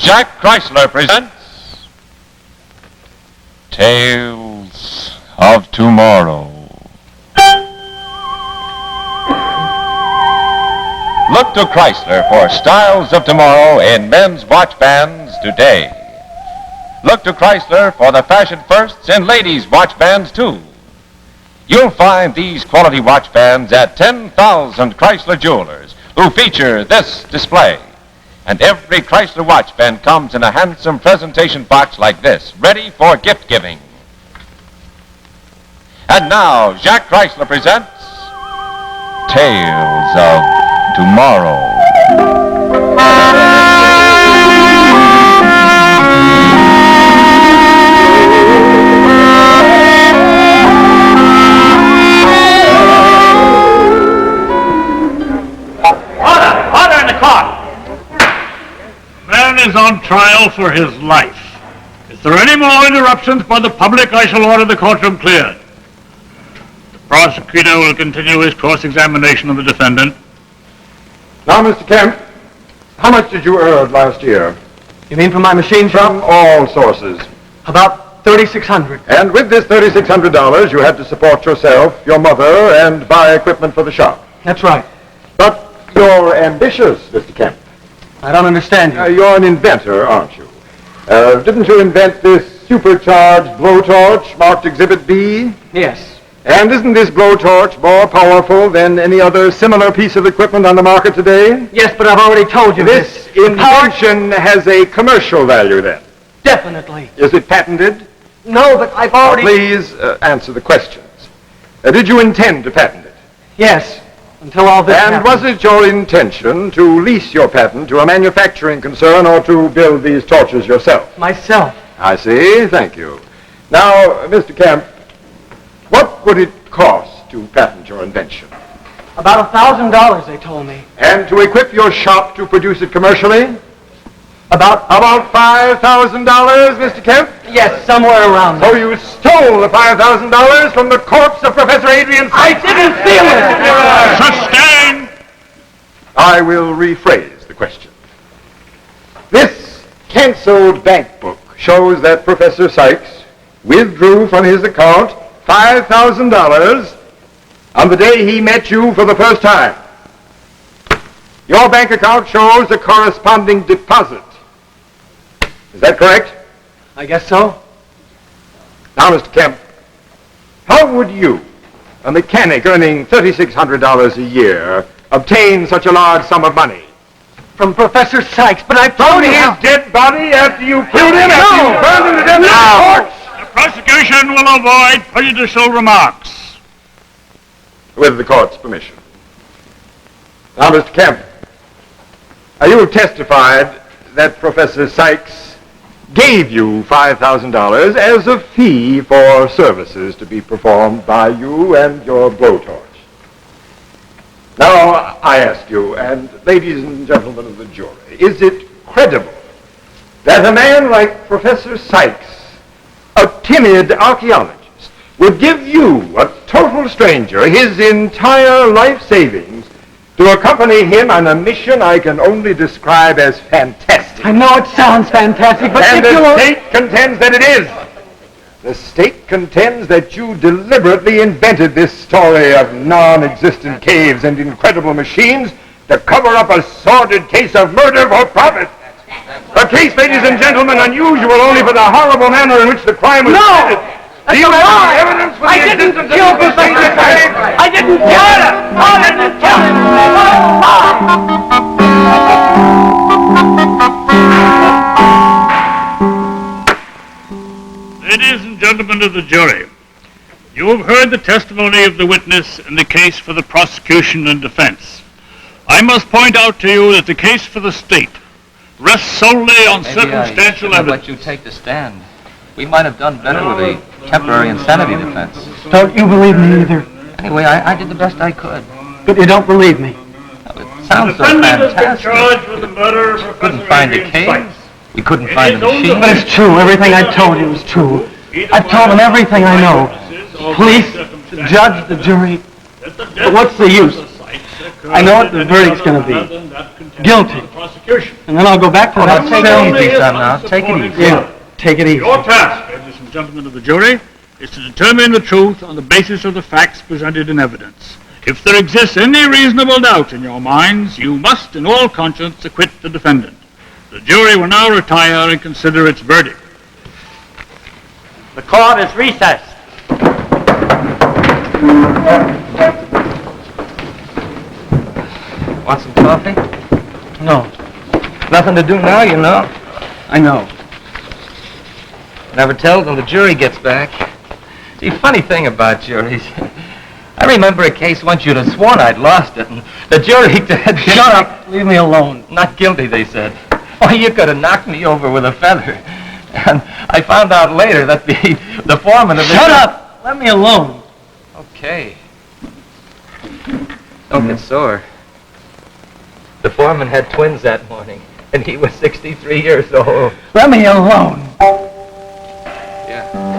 Jack Chrysler presents Tales of Tomorrow. Look to Chrysler for styles of tomorrow in men's watch bands today. Look to Chrysler for the fashion firsts in ladies' watch bands too. You'll find these quality watch bands at 10,000 Chrysler jewelers who feature this display. And every Chrysler watch band comes in a handsome presentation box like this, ready for gift giving. And now, Jack Chrysler presents Tales of Tomorrow. Order in the court! Man is on trial for his life. If there are any more interruptions by the public, I shall order the courtroom cleared. The prosecutor will continue his cross-examination of the defendant. Now, Mr. Kemp, how much did you earn last year? You mean from my machine From shop? all sources. About $3,600. And with this $3,600, you had to support yourself, your mother, and buy equipment for the shop. That's right. But you're ambitious, Mr. Kemp. I don't understand you. You're an inventor, aren't you? Didn't you invent this supercharged blowtorch marked Exhibit B? Yes. And isn't this blowtorch more powerful than any other similar piece of equipment on the market today? Yes, but I've already told you This The power- invention has a commercial value, then. Definitely. Is it patented? No, but I've already... Please answer the questions. Did you intend to patent it? Yes, until all this And happened. was it your intention to lease your patent to a manufacturing concern or to build these torches yourself? Myself. I see. Thank you. Now, Mr. Kemp, what would it cost to patent your invention? About $1,000, they told me. And to equip your shop to produce it commercially? About $5,000, Mr. Kemp? Yes, somewhere around So there. you stole the $5,000 from the corpse of Professor Adrian I Sykes? didn't steal it! Sustained! I will rephrase the question. This canceled bank book shows that Professor Sykes withdrew from his account $5,000 on the day he met you for the first time. Your bank account shows a corresponding deposit. Is that correct? I guess so. Now, Mr. Kemp, how would you, a mechanic earning $3,600 a year, obtain such a large sum of money? From Professor Sykes, but I From told you his how... dead body after you killed him, after you burned him to death in the torch? The prosecution will avoid prejudicial remarks. With the court's permission. Now, Mr. Kemp, you testified that Professor Sykes gave you $5,000 as a fee for services to be performed by you and your blowtorch. Now, I ask you, and ladies and gentlemen of the jury, is it credible that a man like Professor Sykes, a timid archaeologist, would give you, a total stranger, his entire life savings to accompany him on a mission I can only describe as fantastic? I know it sounds fantastic, but And if you... the state contends that it is. The state contends that you deliberately invented this story of non-existent caves and incredible machines to cover up a sordid case of murder for profit. A case, ladies and gentlemen, unusual only for the horrible manner in which the crime was committed. Do you have any evidence for the existence of this machine? I didn't kill him! I didn't kill him! Ladies and gentlemen of the jury, you have heard the testimony of the witness in the case for the prosecution and defense. I must point out to you that the case for the state rests solely on circumstantial Maybe I evidence. let you take the stand. We might have done better with a temporary insanity defense. Don't you believe me either? Anyway, I did the best I could. But you don't believe me. It sounds so Defendant has been fantastic. charged with the murder of Couldn't Professor find a Adrian cave. Sykes. We couldn't In find his a own machine. But it's true. Everything I told you is true. I've told them everything I know. Police, the judge, the jury. But what's the use? I know what the verdict's going to be. Guilty. prosecution. And then I'll go back to that take cell. it easy, son, now. Take it easy. Yeah, take it easy. Your task, ladies and gentlemen of the jury, is to determine the truth on the basis of the facts presented in evidence. If there exists any reasonable doubt in your minds, you must, in all conscience, acquit the defendant. The jury will now retire and consider its verdict. The court is recessed. Want some coffee? No, Nothing to do now, you know. I know. Never tell till the jury gets back. See, funny thing about juries. I remember a case once you'd have sworn I'd lost it, and the jury said... Shut up. Leave me alone. Not guilty, they said. Oh, you could have knocked me over with a feather. And I found out later that the foreman of the... Shut up. Let me alone. Okay. Don't get sore. The foreman had twins that morning, and he was 63 years old. Let me alone. Yeah.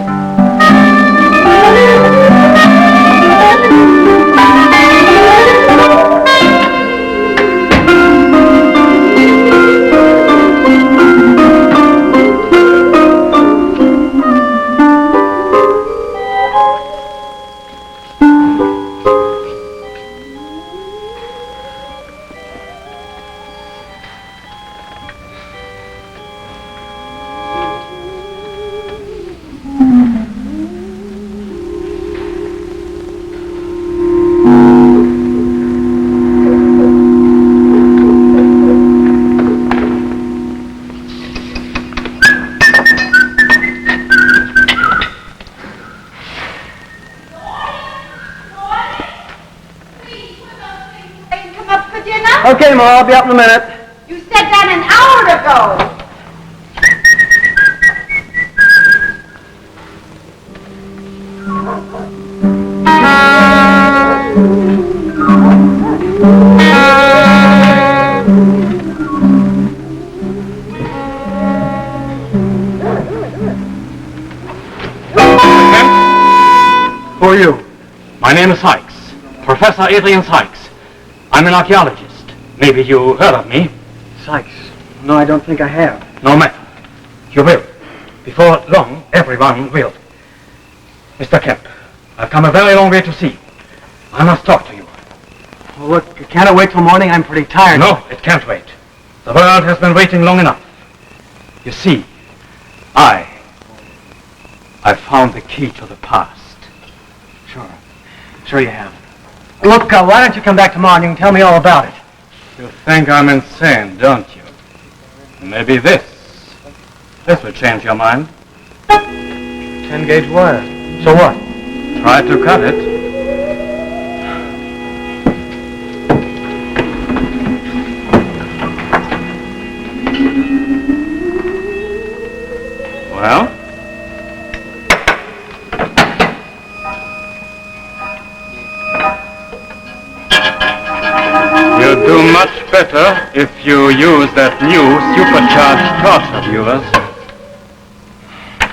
Okay, Ma, I'll be up in a minute. You said that an hour ago. Who are you? My name is Sykes. Professor Adrian Sykes. I'm an archaeologist. Maybe you heard of me. Sykes? No, I don't think I have. No matter. You will. Before long, everyone will. Mr. Kemp, I've come a very long way to see you. I must talk to you. Well, look, can't it wait till morning? I'm pretty tired. No, it can't wait. The world has been waiting long enough. You see, I found the key to the past. Sure you have. Look, why don't you come back tomorrow and you can tell me all about it? You think I'm insane, don't you? Maybe this will change your mind. 10-gauge wire. So what? Try to cut it. Well? You'd do much better if you use that new supercharged torch of yours.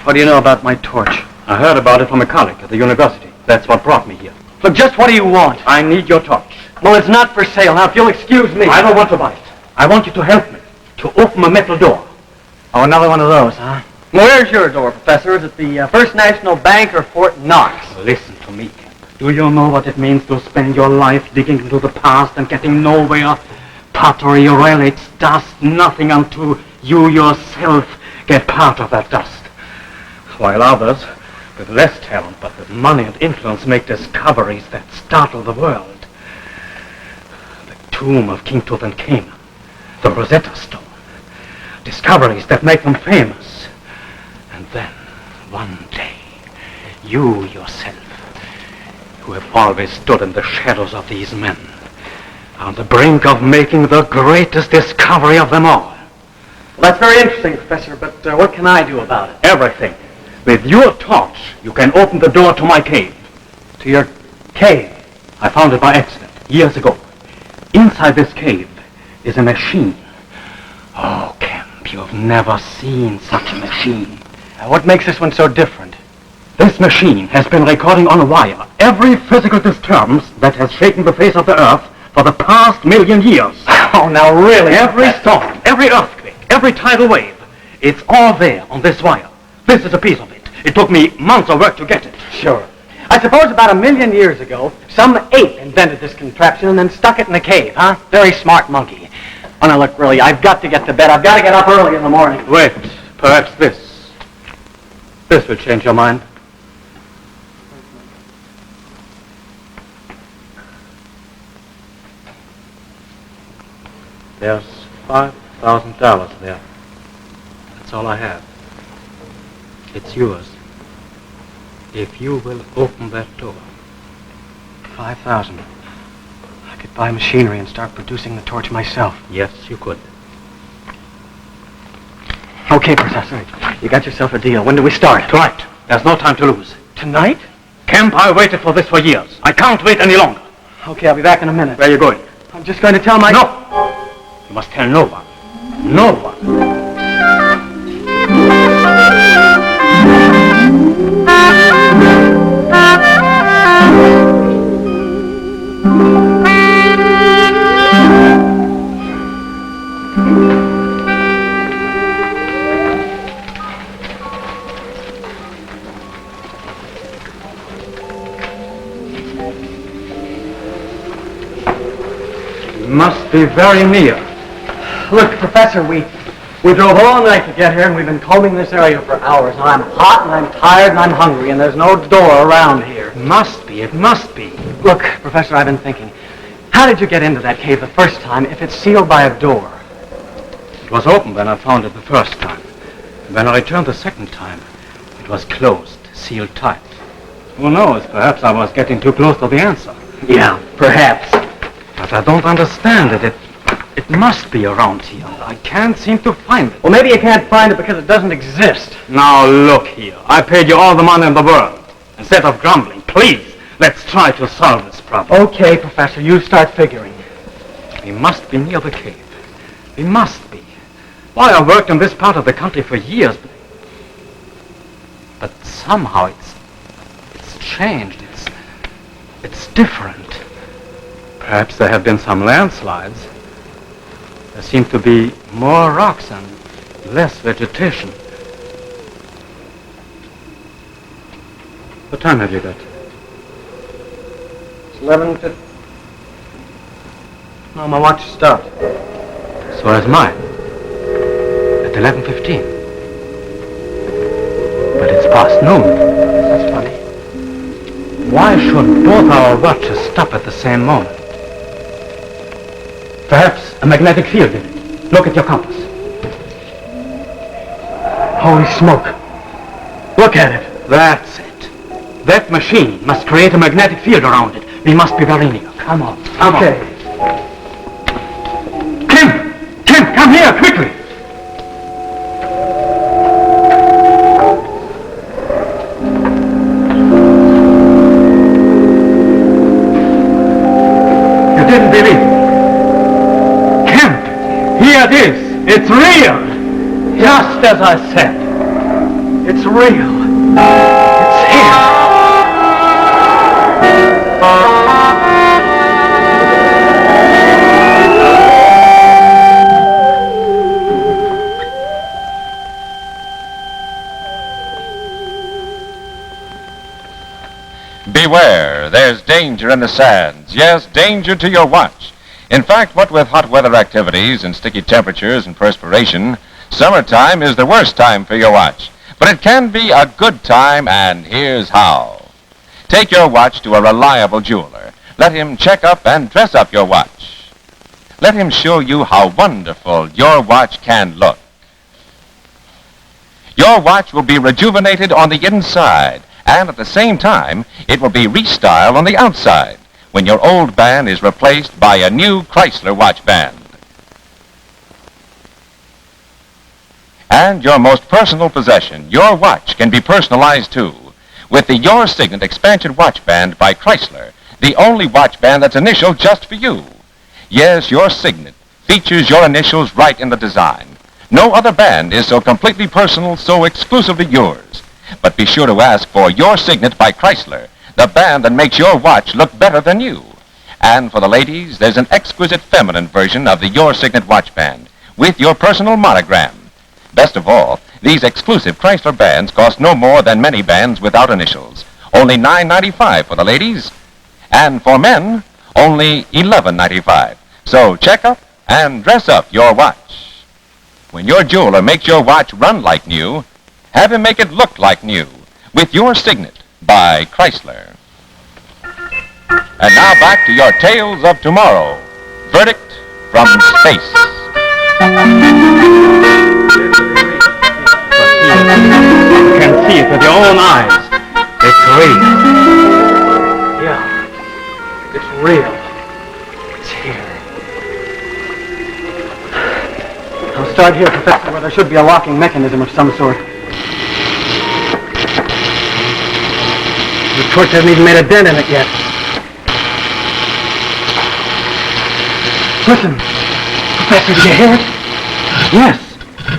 What do you know about my torch? I heard about it from a colleague at the university. That's what brought me here. Look, just what do you want? I need your torch. Well, it's not for sale. Now, if you'll excuse me... I don't want to buy it. I want you to help me to open a metal door. Oh, another one of those, huh? Where's your door, Professor? Is it the First National Bank or Fort Knox? Listen to me, Kemp. Do you know what it means to spend your life digging into the past and getting nowhere? Pottery relates dust, nothing until you yourself get part of that dust. While others, with less talent but with money and influence, make discoveries that startle the world. The tomb of King Tutankhamun, the Rosetta Stone, discoveries that make them famous. And then, one day, you yourself, who have always stood in the shadows of these men, are on the brink of making the greatest discovery of them all. Well, that's very interesting, Professor, but what can I do about it? Everything. With your torch, you can open the door to my cave. To your cave? I found it by accident, years ago. Inside this cave is a machine. Oh, Kemp, you've never seen such a machine. What makes this one so different? This machine has been recording on a wire every physical disturbance that has shaken the face of the earth for the past 1,000,000 years. Oh, now really? Every storm, every earthquake, every tidal wave. It's all there on this wire. This is a piece of it. It took me months of work to get it. Sure. I suppose about 1 million years ago, some ape invented this contraption and then stuck it in a cave, huh? Very smart monkey. Oh, now look, really, I've got to get to bed. I've got to get up early in the morning. Wait, perhaps this. This will change your mind. There's $5,000 there. That's all I have. It's yours. If you will open that door. 5,000. I could buy machinery and start producing the torch myself. Yes, you could. Okay, Professor. You got yourself a deal. When do we start? Tonight. There's no time to lose. Tonight? Kemp, I waited for this for years. I can't wait any longer. Okay, I'll be back in a minute. Where are you going? I'm just going to tell my... No! You must tell no one. No one. Must be very near. Look, Professor, we drove all night to get here, and we've been combing this area for hours. And I'm hot, and I'm tired, and I'm hungry, and there's no door around here. It must be. Look, Professor, I've been thinking. How did you get into that cave the first time if it's sealed by a door? It was open when I found it the first time. When I returned the second time, it was closed, sealed tight. Who knows, perhaps I was getting too close to the answer. Yeah, perhaps. But I don't understand it. It must be around here. I can't seem to find it. Well, maybe you can't find it because it doesn't exist. Now look here. I paid you all the money in the world. Instead of grumbling, please, let's try to solve this problem. Okay, Professor, you start figuring. We must be near the cave. We must be. Why, I worked in this part of the country for years, but somehow it's changed. It's different. Perhaps there have been some landslides. There seem to be more rocks and less vegetation. What time have you got? It's 11:50. No, my watch stopped. So has mine. At 11:15. But it's past noon. That's funny. Why should both our watches stop at the same moment? Perhaps a magnetic field did it. Look at your compass. Holy smoke. Look at it. That's it. That machine must create a magnetic field around it. We must be very near. Come on. Okay. Kim, come here, quickly. You didn't believe it. Here it is. It's real. Just as I said. It's real. It's here. Beware, there's danger in the sands. Yes, danger to your watch. In fact, what with hot weather activities and sticky temperatures and perspiration, summertime is the worst time for your watch. But it can be a good time, and here's how. Take your watch to a reliable jeweler. Let him check up and dress up your watch. Let him show you how wonderful your watch can look. Your watch will be rejuvenated on the inside, and at the same time, it will be restyled on the outside when your old band is replaced by a new Chrysler watch band. And your most personal possession, your watch, can be personalized too with the Your Signet Expansion Watch Band by Chrysler, the only watch band that's initialed just for you. Yes, your Signet features your initials right in the design. No other band is so completely personal, so exclusively yours. But be sure to ask for Your Signet by Chrysler, the band that makes your watch look better than you. And for the ladies, there's an exquisite feminine version of the Your Signet watch band with your personal monogram. Best of all, these exclusive Chrysler bands cost no more than many bands without initials. Only $9.95 for the ladies, and for men, only $11.95. So check up and dress up your watch. When your jeweler makes your watch run like new, have him make it look like new with your signet by Chrysler. And now back to your Tales of Tomorrow. Verdict from Space. You can see it with your own eyes. It's real. Yeah, it's real. It's here. I'll start here, Professor, where there should be a locking mechanism of some sort. The torch hasn't even made a dent in it yet. Listen, Professor, did you hear it? Yes,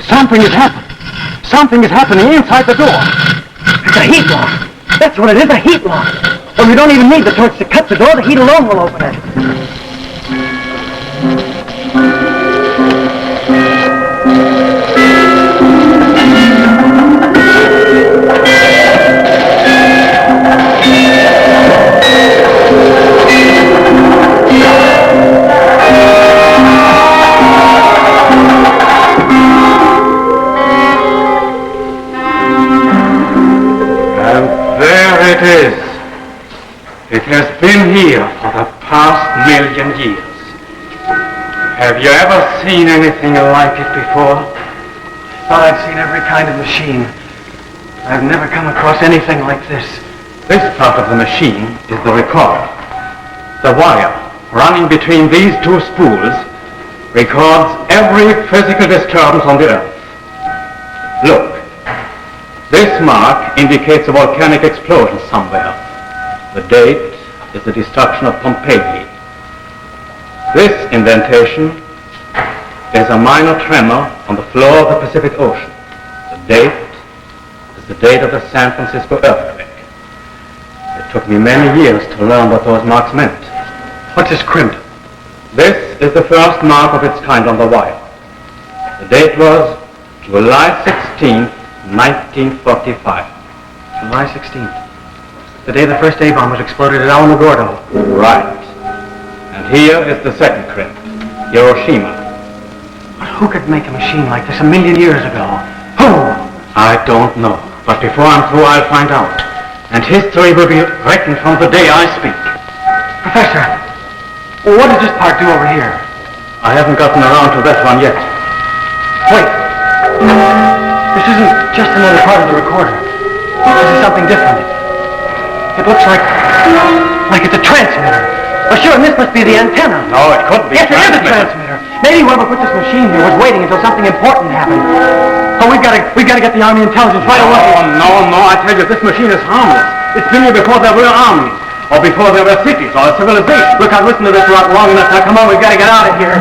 something has happened. Something is happening inside the door. It's a heat lock. That's what it is, a heat lock. Well, we don't even need the torch to cut the door. The heat alone will open it. It is. It has been here for the past 1,000,000 years. Have you ever seen anything like it before? I thought I'd seen every kind of machine. I've never come across anything like this. This part of the machine is the recorder. The wire running between these two spools records every physical disturbance on the Earth. Look. This mark indicates a volcanic explosion somewhere. The date is the destruction of Pompeii. This indentation is a minor tremor on the floor of the Pacific Ocean. The date is the date of the San Francisco earthquake. It took me many years to learn what those marks meant. What's this crimp? This is the first mark of its kind on the wire. The date was July 16th, 1945. July 16th. The day the first A-bomb was exploded at Alamogordo. Right. And here is the second crimp, Hiroshima. But who could make a machine like this 1,000,000 years ago? Who? I don't know. But before I'm through, I'll find out. And history will be written from the day I speak. Professor, what does this part do over here? I haven't gotten around to that one yet. Wait. This isn't just another part of the recorder. This is something different. It looks like it's a transmitter. Oh, sure, and this must be the antenna. No, it couldn't be. Yes, it is a transmitter. Maybe whoever put this machine here was waiting until something important happened. Oh, we've got to get the Army intelligence right away. Oh, no, I tell you, this machine is harmless. It's been here before there were armies, or before there were cities, or a civilization. Look, I've listened to this rot long enough. Now, come on, we've got to get out of here.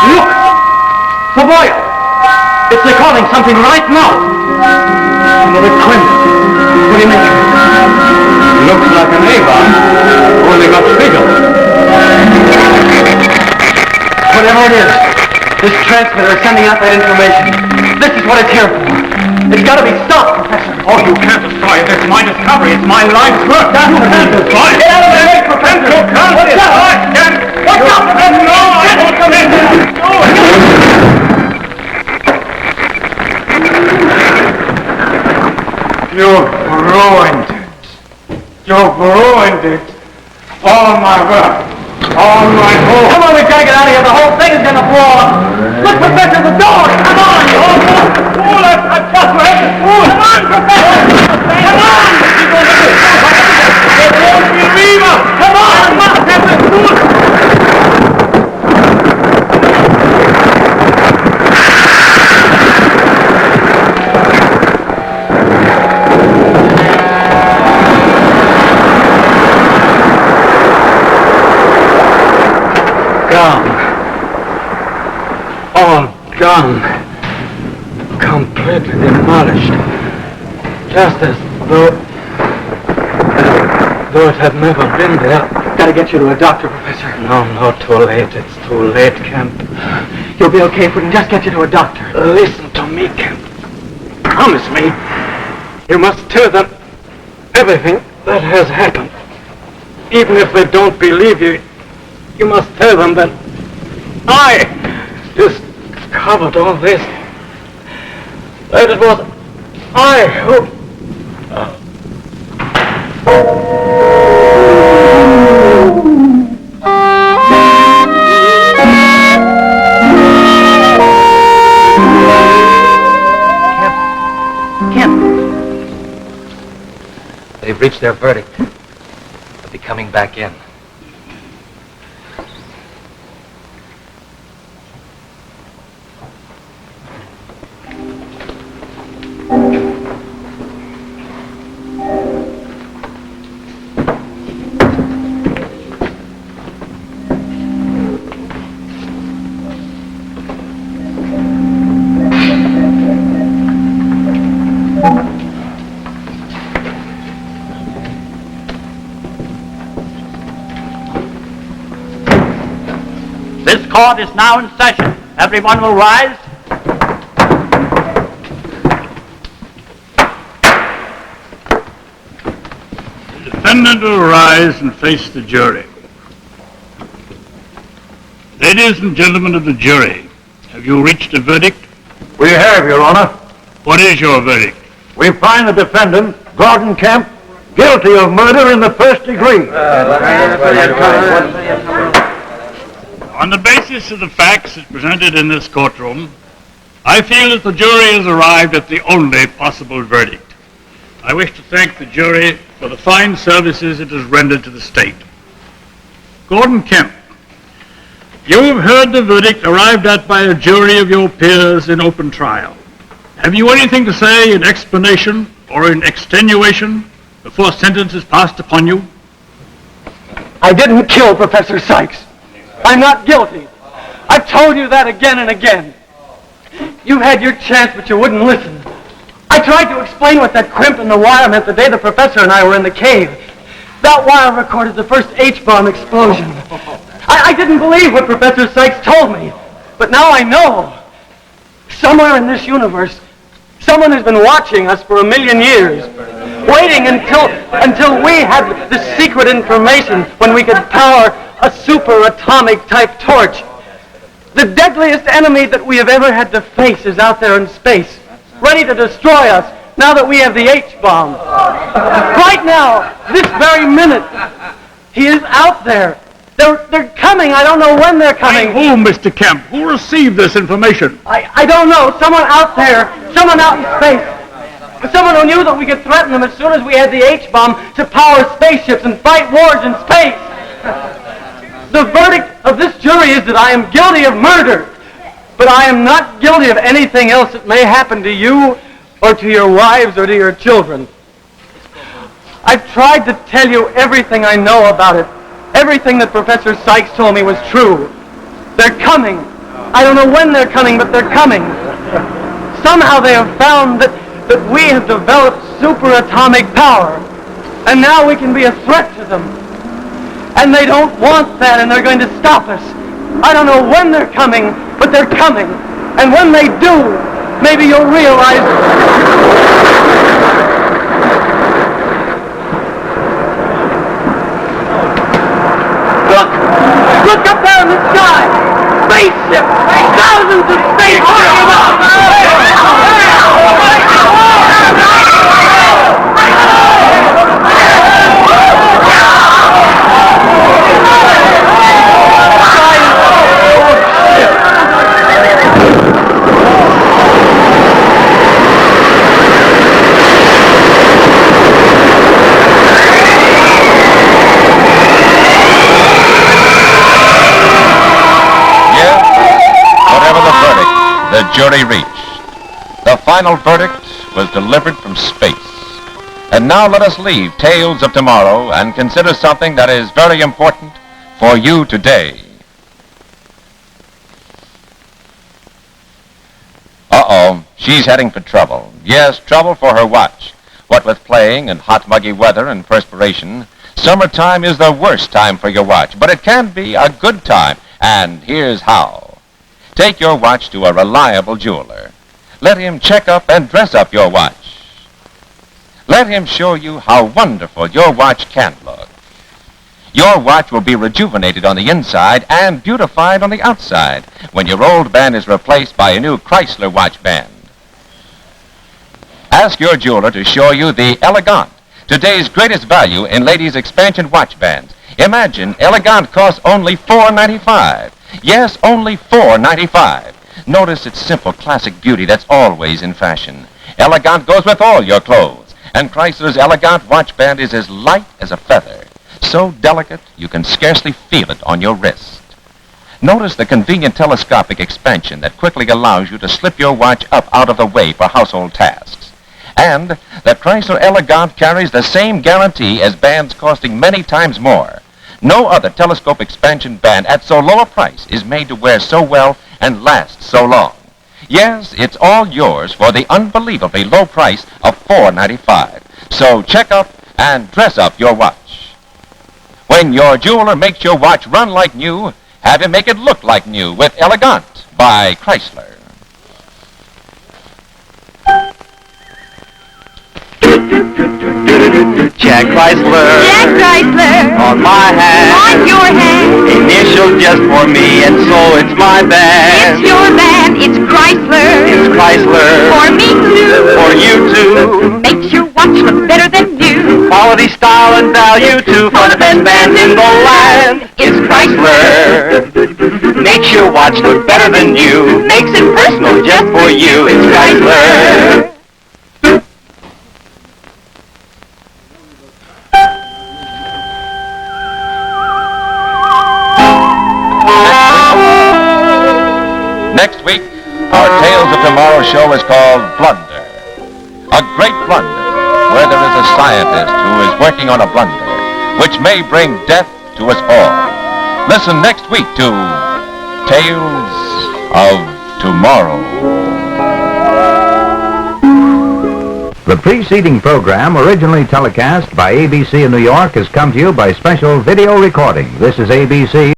Look! The wire! It's recording something right now. Another crimp. What do you make of it? Looks like an A-bomb, only much bigger. Whatever it is, this transmitter is sending out that information. This is what it's here for. It's got to be stopped, Professor. Oh, you can't destroy it. It's my discovery. It's my life's work. You can't destroy it. Get out of the way, Professor. You can't destroy it. What's up, Professor? No, I won't come in. You've ruined it. You've ruined it. All my work. All my hope. Come on, we've got to get out of here. The whole thing is going to blow up. Look, Professor, the door. Come on. Fool, I just read the fool. Come on, Professor. Come on. It won't believe us. Come on. I must have the fool. All gone. Completely demolished. Just as though it had never been there. gotta get you to a doctor, Professor. No, too late. It's too late, Kemp. You'll be okay if we can just get you to a doctor. Listen to me, Kemp. Promise me you must tell them everything that has happened. Even if they don't believe you, you must tell them that I discovered all this. That it was I who... They've reached their verdict. They'll be coming back in. This court is now in session. Everyone will rise. The defendant will rise and face the jury. Ladies and gentlemen of the jury, have you reached a verdict? We have, Your Honor. What is your verdict? We find the defendant, Gordon Kemp, guilty of murder in the first degree. On the basis of the facts as presented in this courtroom, I feel that the jury has arrived at the only possible verdict. I wish to thank the jury for the fine services it has rendered to the state. Gordon Kemp, you have heard the verdict arrived at by a jury of your peers in open trial. Have you anything to say in explanation or in extenuation before sentence is passed upon you? I didn't kill Professor Sykes. I'm not guilty. I've told you that again and again. You had your chance, but you wouldn't listen. I tried to explain what that crimp in the wire meant the day the professor and I were in the cave. That wire recorded the first H-bomb explosion. I didn't believe what Professor Sykes told me, but now I know. Somewhere in this universe, someone has been watching us for 1,000,000 years, waiting until we had the secret information when we could power a super-atomic type torch. The deadliest enemy that we have ever had to face is out there in space, ready to destroy us now that we have the H-bomb. Right now, this very minute, he is out there. They're coming. I don't know when they're coming. By whom, Mr. Kemp? Who received this information? I don't know. Someone out there. Someone out in space. Someone who knew that we could threaten them as soon as we had the H-bomb to power spaceships and fight wars in space. The verdict of this jury is that I am guilty of murder, but I am not guilty of anything else that may happen to you or to your wives or to your children. I've tried to tell you everything I know about it. Everything that Professor Sykes told me was true. They're coming. I don't know when they're coming, but they're coming. Somehow they have found that we have developed superatomic power, and now we can be a threat to them. And they don't want that, and they're going to stop us. I don't know when they're coming, but they're coming. And when they do, maybe you'll realize... Look up there in the sky! Spaceships! Thousands of spaceships! The jury reached. The final verdict was delivered from space. And now let us leave Tales of Tomorrow and consider something that is very important for you today. Uh-oh, she's heading for trouble. Yes, trouble for her watch. What with playing and hot, muggy weather and perspiration, Summertime is the worst time for your watch, but it can be a good time, and here's how. Take your watch to a reliable jeweler. Let him check up and dress up your watch. Let him show you how wonderful your watch can look. Your watch will be rejuvenated on the inside and beautified on the outside when your old band is replaced by a new Chrysler watch band. Ask your jeweler to show you the Elegant, today's greatest value in ladies' expansion watch bands. Imagine Elegant costs only $4.95. Yes, only $4.95. Notice its simple classic beauty that's always in fashion. Elegant goes with all your clothes, and Chrysler's Elegant watch band is as light as a feather. So delicate you can scarcely feel it on your wrist. Notice the convenient telescopic expansion that quickly allows you to slip your watch up out of the way for household tasks. And that Chrysler Elegant carries the same guarantee as bands costing many times more. No other telescope expansion band at so low a price is made to wear so well and last so long. Yes, it's all yours for the unbelievably low price of $4.95. So check up and dress up your watch. When your jeweler makes your watch run like new, have him make it look like new with Elegant by Chrysler. Jack Chrysler. Jack Chrysler. On my hand. On your hand. Initials just for me, and so it's my band. It's your band. It's Chrysler. It's Chrysler. For me too. For you too. Makes your watch look better than new. Quality, style, and value too. For the best band in the land. It's Chrysler. Makes your watch look better than you. Makes it personal just for you. It's Chrysler. Next week, our Tales of Tomorrow show is called Blunder. A great blunder, where there is a scientist who is working on a blunder, which may bring death to us all. Listen next week to Tales of Tomorrow. The preceding program, originally telecast by ABC in New York, has come to you by special video recording. This is ABC.